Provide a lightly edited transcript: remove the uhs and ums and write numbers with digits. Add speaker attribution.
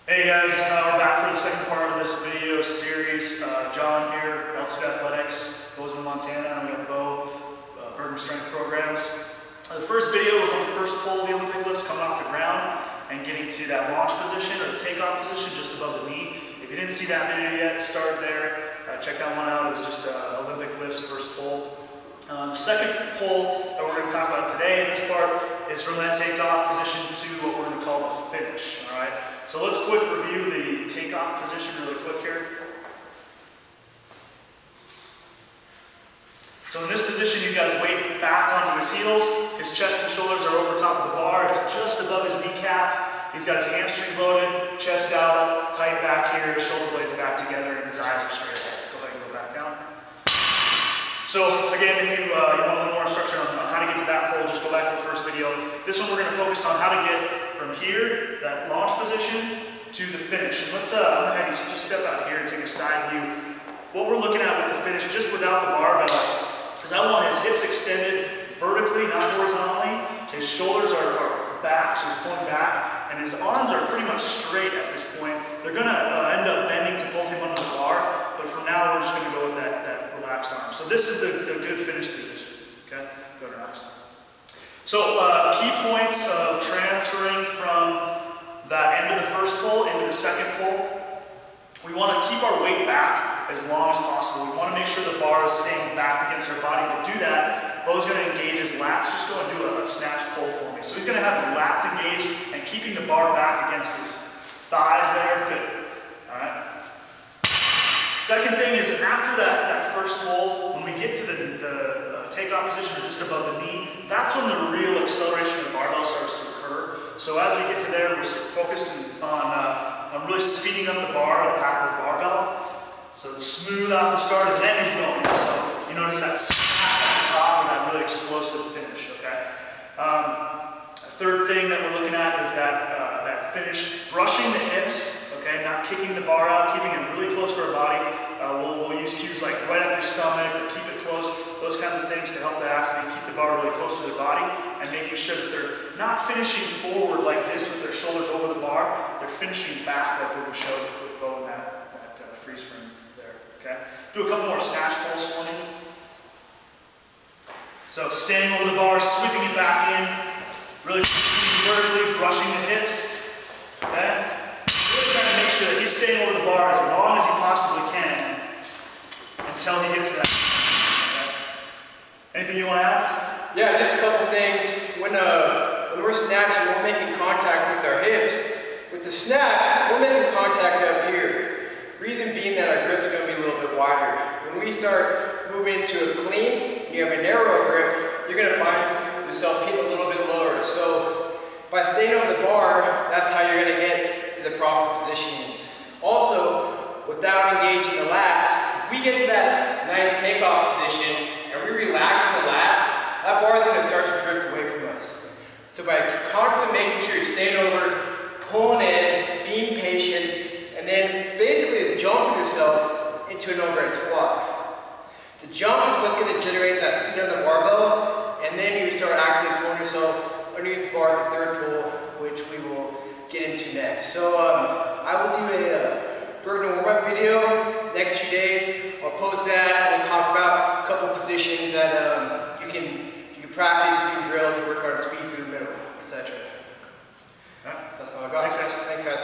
Speaker 1: Hey guys, we're back for the second part of this video series. John here, Altitude Athletics, Bozeman, Montana, and we have Beau, Burgener Strength Programs. The first video was on the first pull of the Olympic lifts, coming off the ground and getting to that launch position or the takeoff position just above the knee. If you didn't see that video yet, start there. Check that one out. It was just Olympic lifts first pull. The second pull that we're going to talk about today in this part is from that takeoff position to what we're going to call the finish. All right. So let's quick review the takeoff position really quick here. So in this position, he's got his weight back onto his heels. His chest and shoulders are over top of the bar. It's just above his kneecap. He's got his hamstrings loaded, chest out, tight back here, his shoulder blades back together, and his eyes are straight ahead. Go ahead and go back down. So again, if you want a little more instruction on how to get to that pull, just go back to the first video. This one we're going to focus on how to get from here, that launch position, to the finish. And let's, I'm going to have you just step out here and take a side view. What we're looking at with the finish, just without the barbell, is I want his hips extended vertically, not horizontally. His shoulders are back, so he's pulling back, and his arms are pretty much straight at this point. They're going to end up bending to pull him under the bar, but for now we're just going to go with that relaxed arm. So this is the good finish position. Okay, go relax. So key points of transferring from that end of the first pull into the second pull. We want to keep our weight back as long as possible. We want to make sure the bar is staying back against our body. To do that, Beau's going to engage his lats. Just go and do a snatch pull for me. So he's going to have his lats engaged and keeping the bar back against his thighs there. Good. All right. Second thing is after that first pull, when we get to the takeoff position or just above the knee, that's when the real acceleration of the barbell starts to occur. So as we get to there, we're focused on really speeding up the bar, the path of the barbell. So it's smooth out the start, and then he's going. So you notice that snap at the top and that really explosive finish. Okay. A third thing that we're looking at is that finish, brushing the hips. Okay, not kicking the bar out, keeping it really close to our body. We'll use cues like right up your stomach or keep it close, those kinds of things to help the athlete keep the bar really close to their body and making sure that they're not finishing forward like this with their shoulders over the bar. They're finishing back like what we showed with Beau in that freeze frame there. Okay, do a couple more snatch pulls for me. So staying over the bar, sweeping it back in, really vertically, brushing the hips. Okay. Really trying to make sure that he's staying over the bar as long as he possibly can until he gets to that. Okay. Anything you want to add?
Speaker 2: Yeah, just a couple things. When we're snatching, we're making contact with our hips. With the snatch, we're making contact up here. Reason being that our grip's going to be a little bit wider. When we start moving to a clean, you have a narrow grip, you're going to find yourself hitting a little bit lower. So by staying over the bar, that's how you're going to get to the proper positions. Also, without engaging the lats, if we get to that nice takeoff position and we relax the lats, that bar is going to start to drift away from us. So by constantly making sure you're staying over, pulling in, being patient, and then basically jumping yourself into an overhead squat. The jump is what's going to generate that speed on the barbell, and then you start actively pulling yourself underneath the bar at the third pull, which we will get into next. So I will do a Burgener warm-up video next few days. I'll post that. We'll talk about a couple positions that you can practice, you can drill to work on speed through the middle, etc.
Speaker 1: Right.
Speaker 2: So that's all I got.
Speaker 1: Thanks, guys.
Speaker 2: Thanks, guys.